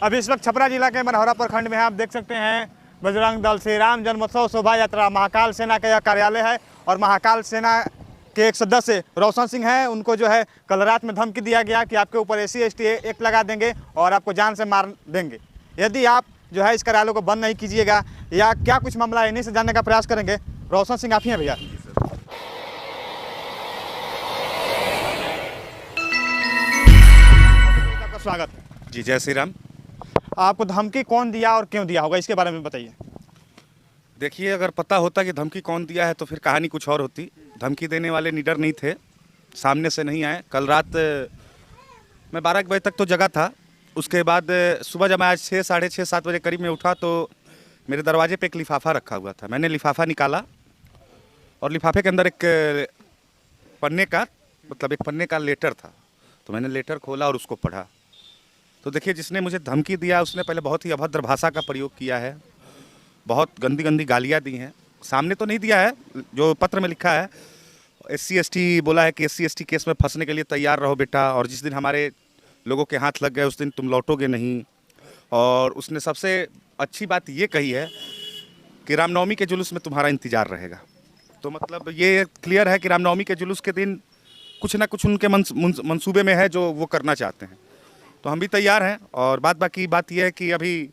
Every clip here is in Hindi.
अभी इस वक्त छपरा जिला के मनहौरा प्रखंड में आप देख सकते हैं बजरंग दल श्री राम जन्मोत्सव शोभा यात्रा महाकाल सेना का यह कार्यालय है और महाकाल सेना के एक सदस्य रोशन सिंह हैं। उनको जो है कल रात में धमकी दिया गया कि आपके ऊपर SC/ST एक्ट लगा देंगे और आपको जान से मार देंगे यदि आप जो है इस कार्यालय को बंद नहीं कीजिएगा या क्या कुछ मामला है इन्हीं से जानने का प्रयास करेंगे। रोशन सिंह आप ही हैं भैया? आपका स्वागत है जी। जय श्री राम। आपको धमकी कौन दिया और क्यों दिया होगा इसके बारे में बताइए। देखिए, अगर पता होता कि धमकी कौन दिया है तो फिर कहानी कुछ और होती। धमकी देने वाले लीडर नहीं थे, सामने से नहीं आए। कल रात मैं 12 बजे तक तो जगा था। उसके बाद सुबह जब मैं आज 6, साढ़े 6, 7 बजे करीब में उठा तो मेरे दरवाजे पे एक लिफाफा रखा हुआ था। मैंने लिफाफा निकाला और लिफाफे के अंदर एक पन्ने का लेटर था। तो मैंने लेटर खोला और उसको पढ़ा तो देखिए, जिसने मुझे धमकी दिया उसने पहले बहुत ही अभद्र भाषा का प्रयोग किया है, बहुत गंदी गंदी गालियाँ दी हैं। सामने तो नहीं दिया है, जो पत्र में लिखा है SC/ST बोला है कि SC/ST केस में फंसने के लिए तैयार रहो बेटा, और जिस दिन हमारे लोगों के हाथ लग गए उस दिन तुम लौटोगे नहीं। और उसने सबसे अच्छी बात ये कही है कि रामनवमी के जुलूस में तुम्हारा इंतज़ार रहेगा। तो मतलब ये क्लियर है कि रामनवमी के जुलूस के दिन कुछ ना कुछ उनके मंसूबे में है जो वो करना चाहते हैं। तो हम भी तैयार हैं। और बाकी बात यह है कि अभी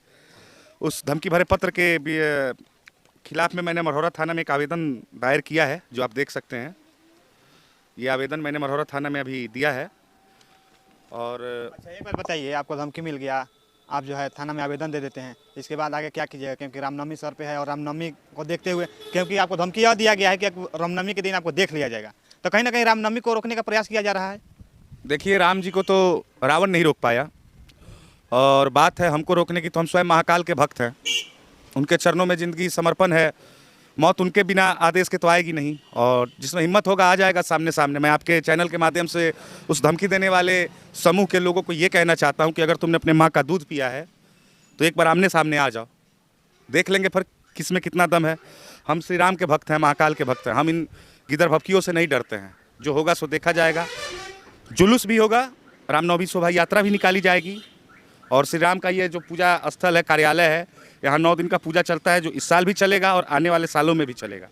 उस धमकी भरे पत्र के खिलाफ में मैंने मरहौरा थाना में एक आवेदन दायर किया है, जो आप देख सकते हैं। ये आवेदन मैंने मरहौरा थाना में अभी दिया है। और अच्छा, एक बार बताइए, आपको धमकी मिल गया, आप जो है थाना में आवेदन दे देते हैं, इसके बाद आगे क्या कीजिएगा? क्योंकि रामनवमी सर पे है और रामनवमी को देखते हुए, क्योंकि आपको धमकी यह दिया गया है कि रामनवमी के दिन आपको देख लिया जाएगा, तो कहीं ना कहीं रामनवमी को रोकने का प्रयास किया जा रहा है। देखिए, राम जी को तो रावण नहीं रोक पाया, और बात है हमको रोकने की तो हम स्वयं महाकाल के भक्त हैं। उनके चरणों में ज़िंदगी समर्पण है। मौत उनके बिना आदेश के तो आएगी नहीं, और जिसमें हिम्मत होगा आ जाएगा सामने सामने। मैं आपके चैनल के माध्यम से उस धमकी देने वाले समूह के लोगों को ये कहना चाहता हूँ कि अगर तुमने अपने माँ का दूध पिया है तो एक बार आमने सामने आ जाओ, देख लेंगे फिर किस में कितना दम है। हम श्री राम के भक्त हैं, महाकाल के भक्त हैं। हम इन गिदर भपकियों से नहीं डरते हैं। जो होगा सो देखा जाएगा। जुलूस भी होगा, रामनवमी शोभा यात्रा भी निकाली जाएगी, और श्री राम का ये जो पूजा स्थल है, कार्यालय है, यहाँ 9 दिन का पूजा चलता है, जो इस साल भी चलेगा और आने वाले सालों में भी चलेगा।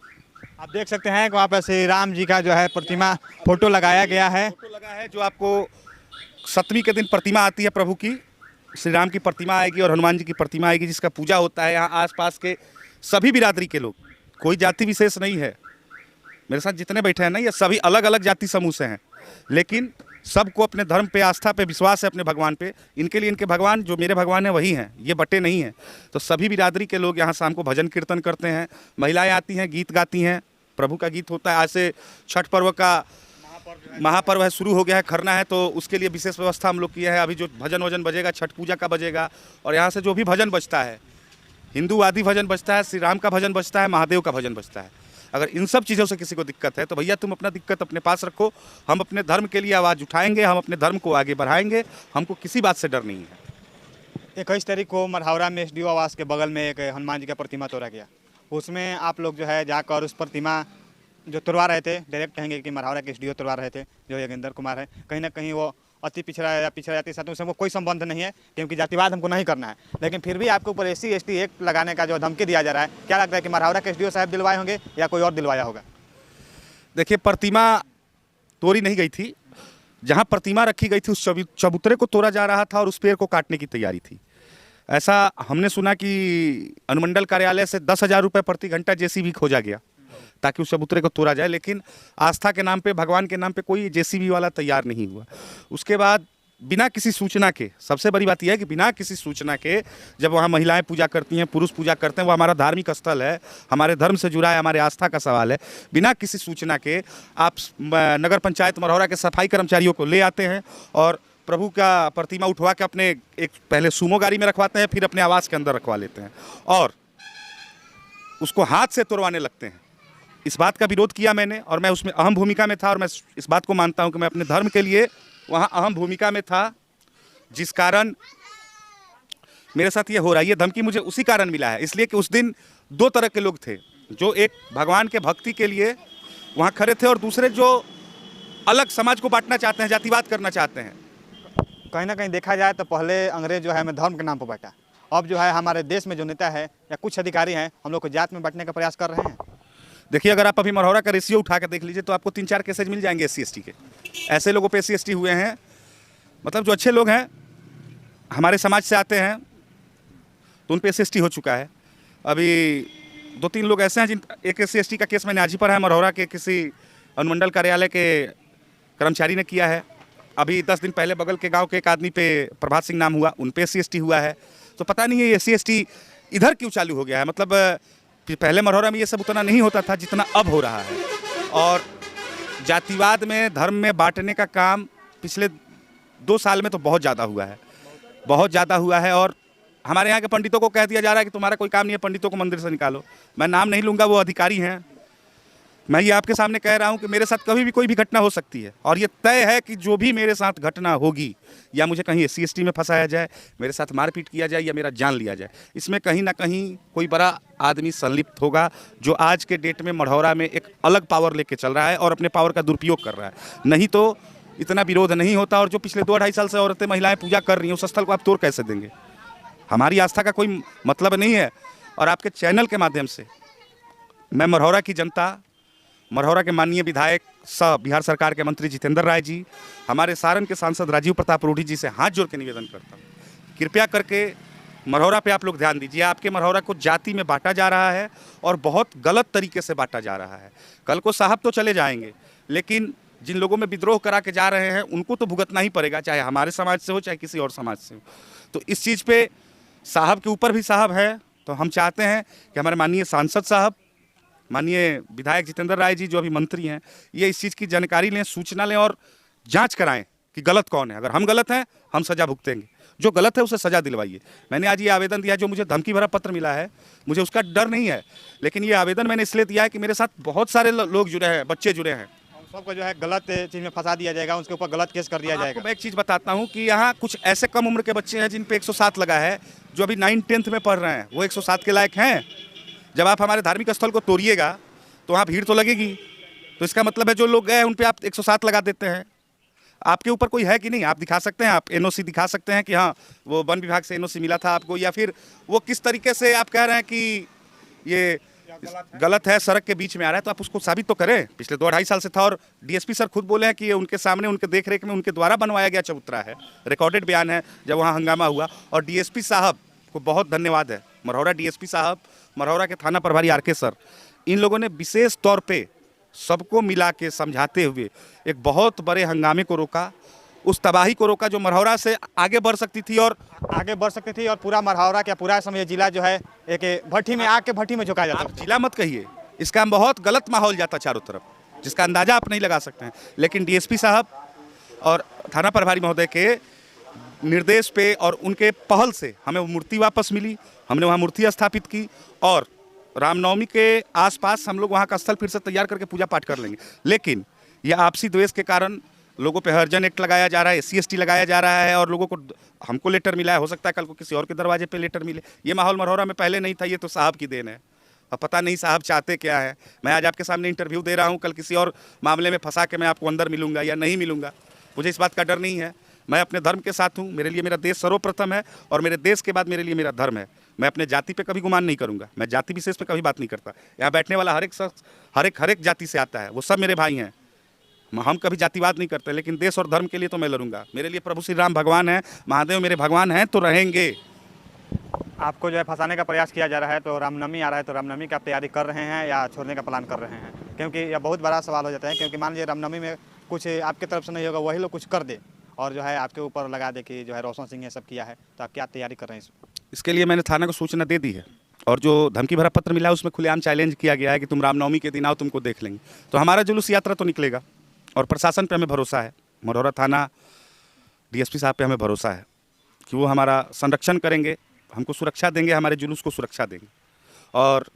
आप देख सकते हैं कि वहाँ पर श्री राम जी का जो है प्रतिमा फोटो लगाया गया है। फोटो लगा है, जो आपको 7वीं के दिन प्रतिमा आती है प्रभु की। श्री राम की प्रतिमा आएगी और हनुमान जी की प्रतिमा आएगी, जिसका पूजा होता है। यहाँ आसपास के सभी बिरादरी के लोग, कोई जाति विशेष नहीं है। मेरे साथ जितने बैठे हैं ना, ये सभी अलग अलग जाति समूह से हैं, लेकिन सबको अपने धर्म पे आस्था पे विश्वास है, अपने भगवान पे। इनके लिए इनके भगवान जो मेरे भगवान है वही हैं, ये बटे नहीं हैं। तो सभी बिरादरी के लोग यहाँ शाम को भजन कीर्तन करते हैं। महिलाएं आती हैं, गीत गाती हैं, प्रभु का गीत होता है। आज से छठ पर्व का महापर्व है, शुरू हो गया है, खरना है, तो उसके लिए विशेष व्यवस्था हम लोग किए हैं। अभी जो भजन वजन बजेगा, छठ पूजा का बजेगा, और यहाँ से जो भी भजन बजता है, हिंदू आदि भजन बजता है, श्री राम का भजन बजता है, महादेव का भजन बजता है। अगर इन सब चीज़ों से किसी को दिक्कत है तो भैया तुम अपना दिक्कत अपने पास रखो। हम अपने धर्म के लिए आवाज़ उठाएंगे, हम अपने धर्म को आगे बढ़ाएंगे। हमको किसी बात से डर नहीं है। 21 तारीख को मरहौरा में SDO आवास के बगल में एक हनुमान जी का प्रतिमा तोड़ा गया। उसमें आप लोग जो है जाकर उस प्रतिमा जो तोड़वा रहे थे, डायरेक्ट कहेंगे कि मरहौरा के SDO तोड़वा रहे थे, जो योगेंद्र कुमार है। कहीं ना कहीं वो अति पिछड़ा या पिछड़ा जाति साथ उससे कोई संबंध नहीं है, क्योंकि जातिवाद हमको नहीं करना है। लेकिन फिर भी आपके ऊपर SC/ST एक्ट लगाने का जो धमकी दिया जा रहा है, क्या लगता है कि मरहौरा के SDO साहब दिलवाए होंगे या कोई और दिलवाया होगा? देखिए, प्रतिमा तोड़ी नहीं गई थी। जहाँ प्रतिमा रखी गई थी उस चबूतरे को तोड़ा जा रहा था और उस पेड़ को काटने की तैयारी थी। ऐसा हमने सुना कि अनुमंडल कार्यालय से 10,000 रुपये प्रति घंटा JCB खोजा गया ताकि उस चबूतरे को तोड़ा जाए, लेकिन आस्था के नाम पे, भगवान के नाम पे कोई JCB वाला तैयार नहीं हुआ। उसके बाद बिना किसी सूचना के, सबसे बड़ी बात यह है कि बिना किसी सूचना के जब वहाँ महिलाएं पूजा करती हैं, पुरुष पूजा करते हैं, वो हमारा धार्मिक स्थल है, हमारे धर्म से जुड़ा है, हमारे आस्था का सवाल है। बिना किसी सूचना के आप नगर पंचायत मरहौरा के सफाई कर्मचारियों को ले आते हैं और प्रभु का प्रतिमा उठवा के अपने एक पहले सूमो गाड़ी में रखवाते हैं, फिर अपने आवास के अंदर रखवा लेते हैं और उसको हाथ से तोड़वाने लगते हैं। इस बात का विरोध किया मैंने, और मैं उसमें अहम भूमिका में था, और मैं इस बात को मानता हूं कि मैं अपने धर्म के लिए वहां अहम भूमिका में था, जिस कारण मेरे साथ ये हो रहा है। ये धमकी मुझे उसी कारण मिला है, इसलिए कि उस दिन 2 तरह के लोग थे, जो एक भगवान के भक्ति के लिए वहां खड़े थे और दूसरे जो अलग समाज को बांटना चाहते हैं, जातिवाद करना चाहते हैं। कहीं ना कहीं देखा जाए तो पहले अंग्रेज जो है हमें धर्म के नाम पर बांटा, अब जो है हमारे देश में जो नेता है या कुछ अधिकारी हैं हम लोग को जात में बांटने का प्रयास कर रहे हैं। देखिए, अगर आप अभी मरौरा का रेशियो उठा के देख लीजिए तो आपको 3-4 केसेज मिल जाएंगे SC ST के। ऐसे लोगों पे SC ST हुए हैं, मतलब जो अच्छे लोग हैं हमारे समाज से आते हैं तो उन पे SC ST हो चुका है। अभी 2-3 लोग ऐसे हैं जिन एक SC ST का केस मैंने आज ही पढ़ा है, मरौरा के किसी अनुमंडल कार्यालय के कर्मचारी ने किया है। अभी 10 दिन पहले बगल के गांव के एक आदमी पे प्रभात सिंह नाम हुआ, उन पे SC ST हुआ है। तो पता नहीं है SC ST इधर क्यों चालू हो गया है। मतलब पहले मरौरा में ये सब उतना नहीं होता था जितना अब हो रहा है। और जातिवाद में, धर्म में बांटने का काम पिछले 2 साल में तो बहुत ज़्यादा हुआ है, बहुत ज़्यादा हुआ है। और हमारे यहाँ के पंडितों को कह दिया जा रहा है कि तुम्हारा कोई काम नहीं है, पंडितों को मंदिर से निकालो। मैं नाम नहीं लूँगा, वो अधिकारी हैं। मैं ये आपके सामने कह रहा हूँ कि मेरे साथ कभी भी कोई भी घटना हो सकती है, और ये तय है कि जो भी मेरे साथ घटना होगी, या मुझे कहीं SC ST में फंसाया जाए, मेरे साथ मारपीट किया जाए, या मेरा जान लिया जाए, इसमें कहीं ना कहीं कोई बड़ा आदमी संलिप्त होगा जो आज के डेट में मढ़ौरा में एक अलग पावर लेके चल रहा है और अपने पावर का दुरुपयोग कर रहा है। नहीं तो इतना विरोध नहीं होता। और जो पिछले 2-2.5 साल से औरतें, महिलाएं पूजा कर रही हैं, उस स्थल को आप तोड़ कैसे देंगे? हमारी आस्था का कोई मतलब नहीं है। और आपके चैनल के माध्यम से मैं मढ़ौरा की जनता, मढ़ौरा के माननीय विधायक सह बिहार सरकार के मंत्री जितेंद्र राय जी, हमारे सारण के सांसद राजीव प्रताप रूढ़ी जी से हाथ जोड़ के निवेदन करता हूँ, कृपया करके मढ़ौरा पे आप लोग ध्यान दीजिए। आपके मढ़ौरा को जाति में बांटा जा रहा है और बहुत गलत तरीके से बांटा जा रहा है। कल को साहब तो चले जाएंगे, लेकिन जिन लोगों में विद्रोह करा के जा रहे हैं उनको तो भुगतना ही पड़ेगा, चाहे हमारे समाज से हो चाहे किसी और समाज से हो। तो इस चीज़ पे साहब के ऊपर भी साहब है, तो हम चाहते हैं कि हमारे माननीय सांसद साहब, माननीय विधायक जितेंद्र राय जी जो अभी मंत्री हैं, ये इस चीज़ की जानकारी लें, सूचना लें और जांच कराएं कि गलत कौन है। अगर हम गलत हैं हम सज़ा भुगतेंगे, जो गलत है उसे सज़ा दिलवाइए। मैंने आज ये आवेदन दिया, जो मुझे धमकी भरा पत्र मिला है, मुझे उसका डर नहीं है, लेकिन ये आवेदन मैंने इसलिए दिया है कि मेरे साथ बहुत सारे लोग जुड़े हैं, बच्चे जुड़े हैं। सबको जो है गलत चीज़ में फंसा दिया जाएगा, उसके ऊपर गलत केस कर दिया जाएगा। मैं एक चीज़ बताता हूँ कि यहाँ कुछ ऐसे कम उम्र के बच्चे हैं जिन पे 107 लगा है, जो अभी 9th-10th में पढ़ रहे हैं, वो 107 के लायक हैं। जब आप हमारे धार्मिक स्थल को तोड़िएगा तो वहाँ भीड़ तो लगेगी, तो इसका मतलब है जो लोग गए उन पे आप 107 लगा देते हैं। आपके ऊपर कोई है कि नहीं? आप दिखा सकते हैं, आप NOC दिखा सकते हैं कि हाँ वो वन विभाग से NOC मिला था आपको, या फिर वो किस तरीके से आप कह रहे हैं कि ये गलत है, सड़क के बीच में आ रहा है, तो आप उसको साबित तो करें। पिछले 2-2.5 साल से था, और DSP सर खुद बोले हैं कि ये उनके सामने, उनके देखरेख में, उनके द्वारा बनवाया गया चबूतरा है, रिकॉर्डेड बयान है जब वहाँ हंगामा हुआ। और DSP साहब को बहुत धन्यवाद है, मढ़ौरा DSP साहब, मढ़ौरा के थाना प्रभारी RK सर, इन लोगों ने विशेष तौर पे सबको मिला के समझाते हुए एक बहुत बड़े हंगामे को रोका, उस तबाही को रोका जो मढ़ौरा से आगे बढ़ सकती थी और पूरा मढ़ौरा क्या पूरा समय जिला जो है एक भट्टी में, आग के भट्टी में झुका जाता है। आप जिला मत कहिए, इसका बहुत गलत माहौल जाता चारों तरफ, जिसका अंदाजा आप नहीं लगा सकते हैं। लेकिन DSP साहब और थाना प्रभारी महोदय के निर्देश पे और उनके पहल से हमें वो मूर्ति वापस मिली, हमने वहाँ मूर्ति स्थापित की, और रामनवमी के आसपास हम लोग वहाँ का स्थल फिर से तैयार करके पूजा पाठ कर लेंगे। लेकिन यह आपसी द्वेष के कारण लोगों पे हर्जन एक्ट लगाया जा रहा है, SC ST लगाया जा रहा है, और लोगों को, हमको लेटर मिला है, हो सकता है कल को किसी और के दरवाजे पे लेटर मिले। ये माहौल मढ़ौरा में पहले नहीं था, ये तो साहब की देन है। अब पता नहीं साहब चाहते क्या है। मैं आज आपके सामने इंटरव्यू दे रहा हूँ, कल किसी और मामले में फंसा के मैं आपको अंदर मिलूंगा या नहीं मिलूंगा, मुझे इस बात का डर नहीं है। मैं अपने धर्म के साथ हूँ, मेरे लिए मेरा देश सर्वप्रथम है, और मेरे देश के बाद मेरे लिए मेरा धर्म है। मैं अपने जाति पे कभी गुमान नहीं करूँगा, मैं जाति विशेष पे कभी बात नहीं करता। यहाँ बैठने वाला हर एक शख्स हर एक जाति से आता है, वो सब मेरे भाई हैं। हम कभी जातिवाद नहीं करते, लेकिन देश और धर्म के लिए तो मैं लड़ूंगा। मेरे लिए प्रभु श्री राम भगवान है, महादेव मेरे भगवान हैं, तो रहेंगे। आपको जो है फंसाने का प्रयास किया जा रहा है, तो रामनवमी आ रहा है, तो रामनवमी की आप तैयारी कर रहे हैं या छोड़ने का प्लान कर रहे हैं? क्योंकि यह बहुत बड़ा सवाल हो जाता है, क्योंकि मान लीजिए रामनवमी में कुछ आपकी तरफ से नहीं होगा, वही लोग कुछ कर दे और जो है आपके ऊपर लगा दे कि जो है रोशन सिंह ये सब किया है, तो आप क्या तैयारी कर रहे हैं? इसके लिए मैंने थाना को सूचना दे दी है, और जो धमकी भरा पत्र मिला है उसमें खुलेआम चैलेंज किया गया है कि तुम रामनवमी के दिन आओ, तुमको देख लेंगे। तो हमारा जुलूस यात्रा तो निकलेगा, और प्रशासन पे हमें भरोसा है, मढ़ौरा थाना DSP साहब पे हमें भरोसा है कि वो हमारा संरक्षण करेंगे, हमको सुरक्षा देंगे, हमारे जुलूस को सुरक्षा देंगे, और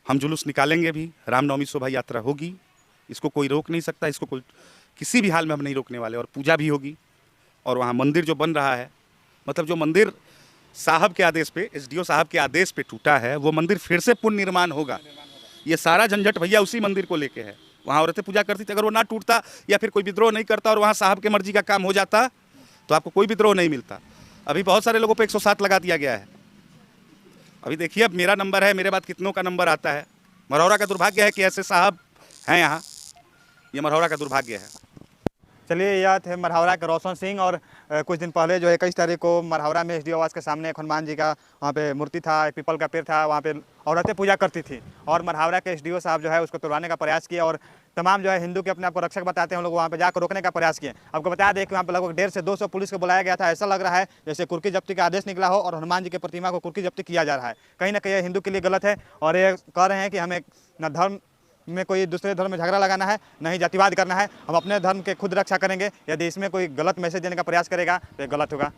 हम जुलूस निकालेंगे भी। रामनवमी शोभा यात्रा होगी, इसको कोई रोक नहीं सकता, इसको कोई किसी भी हाल में हम नहीं रोकने वाले। और पूजा भी होगी, और वहाँ मंदिर जो बन रहा है, मतलब जो मंदिर साहब के आदेश पे, SDO साहब के आदेश पे टूटा है, वो मंदिर फिर से पुनर्निर्माण होगा। ये सारा झंझट भैया उसी मंदिर को लेके है। वहाँ औरतें पूजा करती थी, अगर वो ना टूटता या फिर कोई विद्रोह नहीं करता और वहाँ साहब के मर्जी का काम हो जाता, तो आपको कोई विद्रोह नहीं मिलता। अभी बहुत सारे लोगों पे 107 लगा दिया गया है। अभी देखिए, अब मेरा नंबर है, मेरे बाद कितनों का नंबर आता है। मरौरा का दुर्भाग्य है कि ऐसे साहब हैं यहाँ, ये मरौरा का दुर्भाग्य है। चलिए, यह थे मरहौरा के रोशन सिंह। और कुछ दिन पहले जो है 21 तारीख को मरहौरा में एसडीओ आवास के सामने एक हनुमान जी का वहाँ पे मूर्ति था, एक पीपल का पेड़ था, वहाँ पे औरतें पूजा करती थी और मरहौरा के एसडीओ साहब जो है उसको तोड़वाने का प्रयास किया और तमाम जो है हिंदू के अपने आप को रक्षक बताते हैं हम लोग वहाँ पे जाकर रोकने का प्रयास किए। आपको बता दें कि वहाँ पे लगभग 150 से 200 पुलिस को बुलाया गया था। ऐसा लग रहा है जैसे कुर्की जब्ती का आदेश निकला हो और हनुमान जी की प्रतिमा को कुर्की जब्ती किया जा रहा है। कहीं ना कहीं हिंदू के लिए गलत है और ये कह रहे हैं कि हमें न धर्म में कोई दूसरे धर्म में झगड़ा लगाना है, न ही जातिवाद करना है। हम अपने धर्म के खुद रक्षा करेंगे। यदि इसमें कोई गलत मैसेज देने का प्रयास करेगा तो ये गलत होगा।